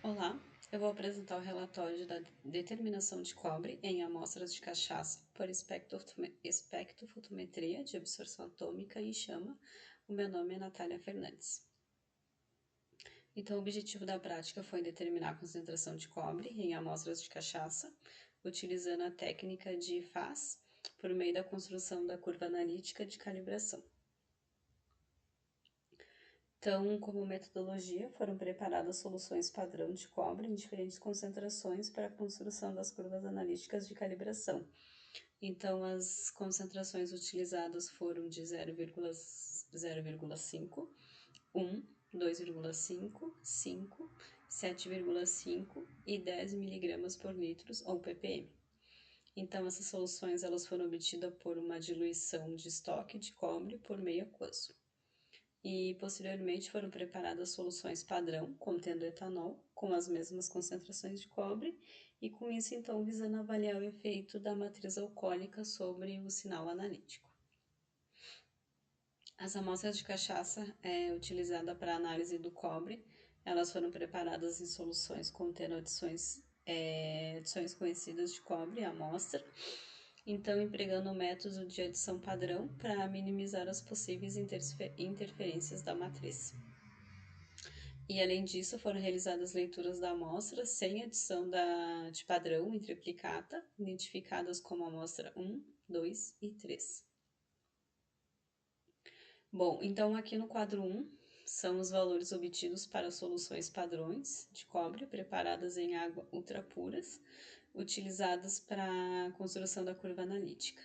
Olá, eu vou apresentar o relatório da determinação de cobre em amostras de cachaça por espectrofotometria de absorção atômica e chama. O meu nome é Natália Fernandes. Então, o objetivo da prática foi determinar a concentração de cobre em amostras de cachaça, utilizando a técnica de FAS por meio da construção da curva analítica de calibração. Então, como metodologia, foram preparadas soluções padrão de cobre em diferentes concentrações para a construção das curvas analíticas de calibração. Então, as concentrações utilizadas foram de 0,5, 1, 2,5, 5, 7,5 e 10 mg por litro ou ppm. Então, essas soluções elas foram obtidas por uma diluição de estoque de cobre por meio aquoso. E posteriormente foram preparadas soluções padrão contendo etanol com as mesmas concentrações de cobre e com isso então visando avaliar o efeito da matriz alcoólica sobre o sinal analítico. As amostras de cachaça utilizada para análise do cobre, elas foram preparadas em soluções contendo adições conhecidas de cobre à amostra, então empregando o método de adição padrão para minimizar as possíveis interferências da matriz. E além disso, foram realizadas leituras da amostra sem adição de padrão em triplicata, identificadas como amostra 1, 2 e 3. Bom, então aqui no quadro 1 são os valores obtidos para soluções padrões de cobre preparadas em água ultrapuras, utilizadas para a construção da curva analítica.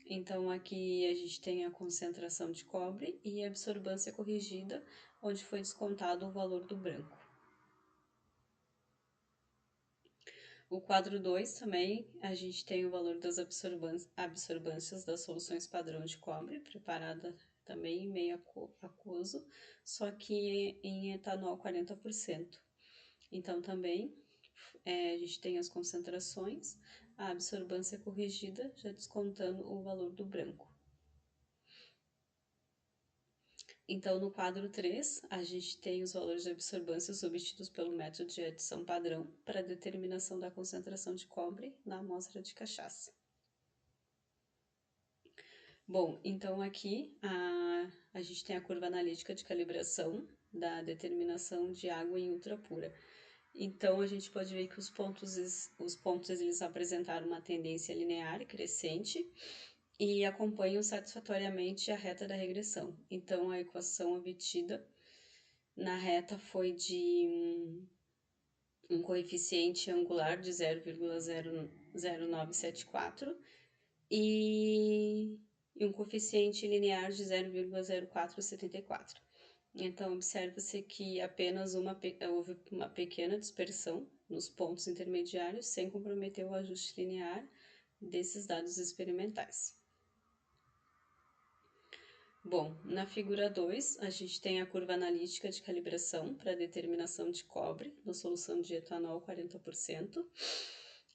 Então aqui a gente tem a concentração de cobre e a absorbância corrigida, onde foi descontado o valor do branco. O quadro 2 também, a gente tem o valor das absorbâncias das soluções padrão de cobre, preparada também em meio aquoso, só que em etanol 40%. Então também a gente tem as concentrações, a absorbância corrigida, já descontando o valor do branco. Então, no quadro 3, a gente tem os valores de absorbância obtidos pelo método de adição padrão para a determinação da concentração de cobre na amostra de cachaça. Bom, então aqui a gente tem a curva analítica de calibração da determinação de água em ultrapura. Então, a gente pode ver que os pontos eles apresentaram uma tendência linear crescente e acompanham satisfatoriamente a reta da regressão. Então, a equação obtida na reta foi de um coeficiente angular de 0,0974 e um coeficiente linear de 0,0474. Então, observa-se que apenas houve uma pequena dispersão nos pontos intermediários, sem comprometer o ajuste linear desses dados experimentais. Bom, na figura 2, a gente tem a curva analítica de calibração para determinação de cobre na solução de etanol 40%.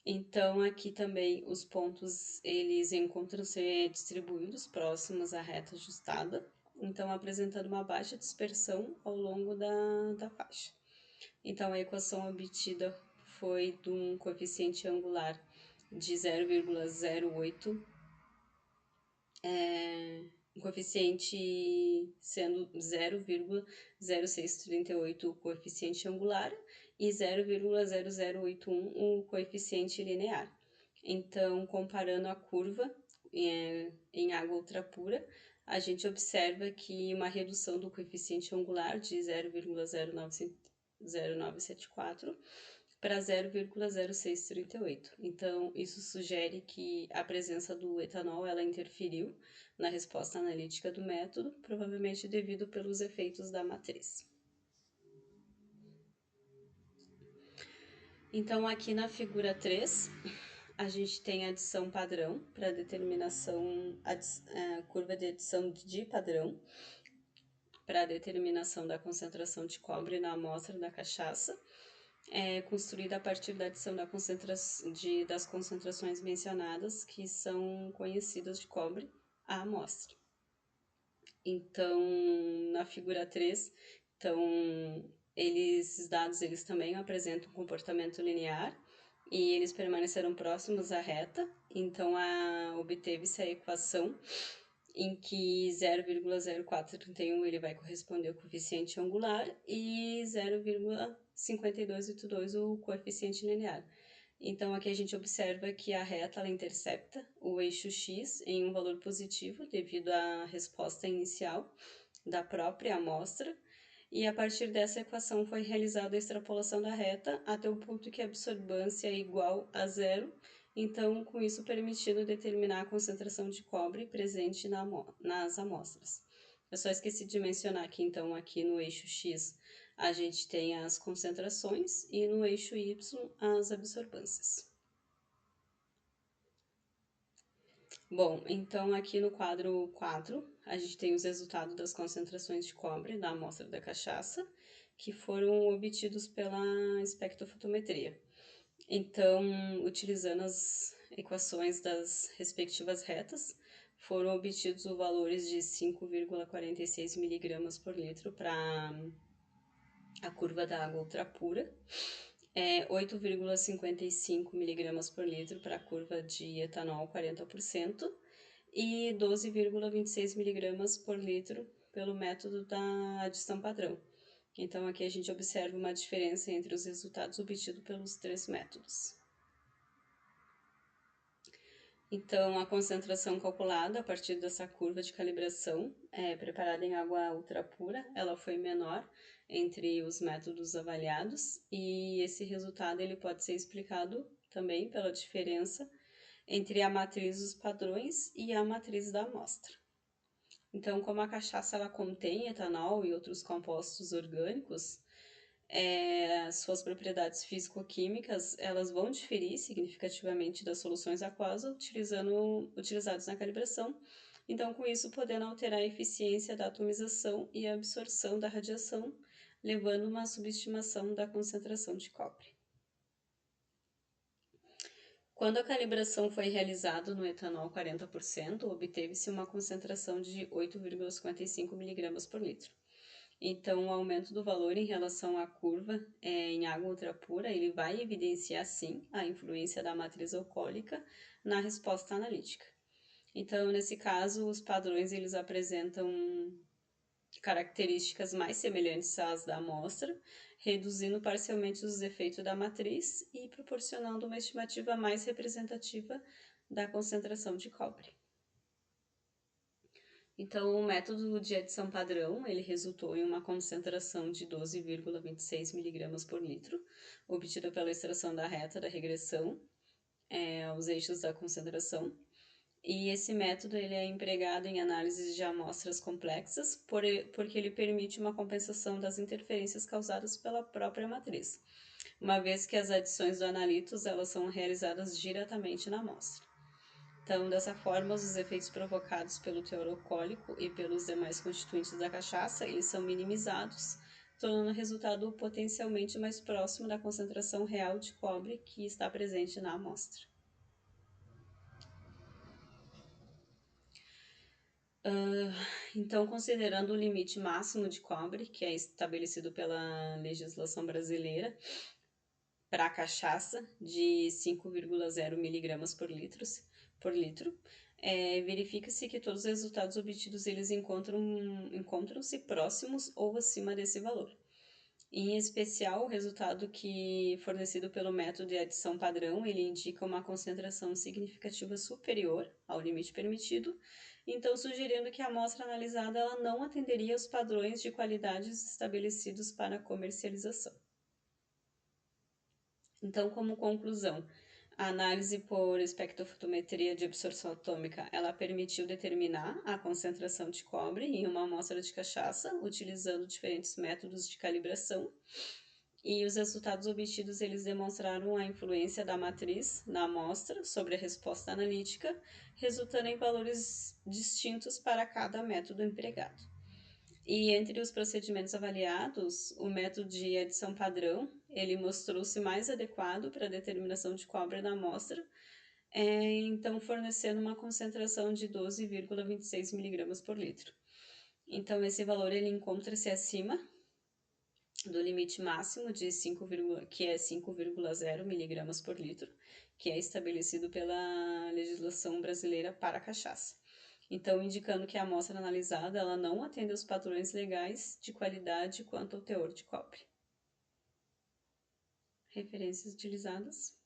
Então, aqui também os pontos, eles encontram-se distribuídos próximos à reta ajustada, então apresentando uma baixa dispersão ao longo da faixa. Então, a equação obtida foi de um coeficiente angular de 0,08, um coeficiente sendo 0,0638 o coeficiente angular e 0,0081 o coeficiente linear. Então, comparando a curva em água ultrapura, a gente observa que uma redução do coeficiente angular de 0,0974 para 0,0638. Então, isso sugere que a presença do etanol ela interferiu na resposta analítica do método, provavelmente devido pelos efeitos da matriz. Então, aqui na figura 3, a gente tem a adição padrão para determinação, curva de adição de padrão para a determinação da concentração de cobre na amostra da cachaça, construída a partir da adição das concentrações mencionadas, que são conhecidas de cobre, à amostra. Então, na figura 3, então, esses dados eles também apresentam comportamento linear e eles permaneceram próximos à reta, então obteve-se a equação em que 0,0431 ele vai corresponder ao coeficiente angular e 0,5282 o coeficiente linear. Então aqui a gente observa que a reta ela intercepta o eixo x em um valor positivo devido à resposta inicial da própria amostra, e a partir dessa equação foi realizada a extrapolação da reta até o ponto que a absorbância é igual a zero, então com isso permitindo determinar a concentração de cobre presente nas amostras. Eu só esqueci de mencionar que então aqui no eixo X a gente tem as concentrações e no eixo Y as absorbâncias. Bom, então aqui no quadro 4, a gente tem os resultados das concentrações de cobre da amostra da cachaça, que foram obtidos pela espectrofotometria. Então, utilizando as equações das respectivas retas, foram obtidos os valores de 5,46 miligramas por litro para a curva da água ultrapura, 8,55 miligramas por litro para a curva de etanol 40% e 12,26 miligramas por litro pelo método da adição padrão. Então aqui a gente observa uma diferença entre os resultados obtidos pelos três métodos. Então, a concentração calculada a partir dessa curva de calibração, preparada em água ultrapura, ela foi menor entre os métodos avaliados, e esse resultado ele pode ser explicado também pela diferença entre a matriz dos padrões e a matriz da amostra. Então, como a cachaça ela contém etanol e outros compostos orgânicos, suas propriedades físico-químicas elas vão diferir significativamente das soluções aquosas utilizadas na calibração. Então, com isso, podendo alterar a eficiência da atomização e a absorção da radiação, levando uma subestimação da concentração de cobre. Quando a calibração foi realizada no etanol 40%, obteve-se uma concentração de 8,55 mg por litro. Então, o aumento do valor em relação à curva em água ultrapura, ele vai evidenciar, sim, a influência da matriz alcoólica na resposta analítica. Então, nesse caso, os padrões eles apresentam características mais semelhantes às da amostra, reduzindo parcialmente os efeitos da matriz e proporcionando uma estimativa mais representativa da concentração de cobre. Então, o método de adição padrão, ele resultou em uma concentração de 12,26 mg por litro, obtida pela extração da reta da regressão aos eixos da concentração. E esse método ele é empregado em análises de amostras complexas, porque ele permite uma compensação das interferências causadas pela própria matriz, uma vez que as adições do analitos elas são realizadas diretamente na amostra. Então, dessa forma, os efeitos provocados pelo teor alcoólico e pelos demais constituintes da cachaça, eles são minimizados, tornando o resultado potencialmente mais próximo da concentração real de cobre que está presente na amostra. Então, considerando o limite máximo de cobre, que é estabelecido pela legislação brasileira, para a cachaça, de 5,0 miligramas por litro, verifica-se que todos os resultados obtidos eles encontram-se próximos ou acima desse valor. Em especial, o resultado que fornecido pelo método de adição padrão, ele indica uma concentração significativa superior ao limite permitido, então sugerindo que a amostra analisada ela não atenderia aos padrões de qualidades estabelecidos para a comercialização. Então, como conclusão, a análise por espectrofotometria de absorção atômica, ela permitiu determinar a concentração de cobre em uma amostra de cachaça, utilizando diferentes métodos de calibração, e os resultados obtidos eles demonstraram a influência da matriz na amostra sobre a resposta analítica, resultando em valores distintos para cada método empregado. E entre os procedimentos avaliados, o método de adição padrão, ele mostrou-se mais adequado para a determinação de cobre na amostra, então fornecendo uma concentração de 12,26 mg por litro. Então esse valor ele encontra-se acima do limite máximo de 5, que é 5,0 miligramas por litro, que é estabelecido pela legislação brasileira para a cachaça. Então, indicando que a amostra analisada ela não atende aos padrões legais de qualidade quanto ao teor de cobre. Referências utilizadas.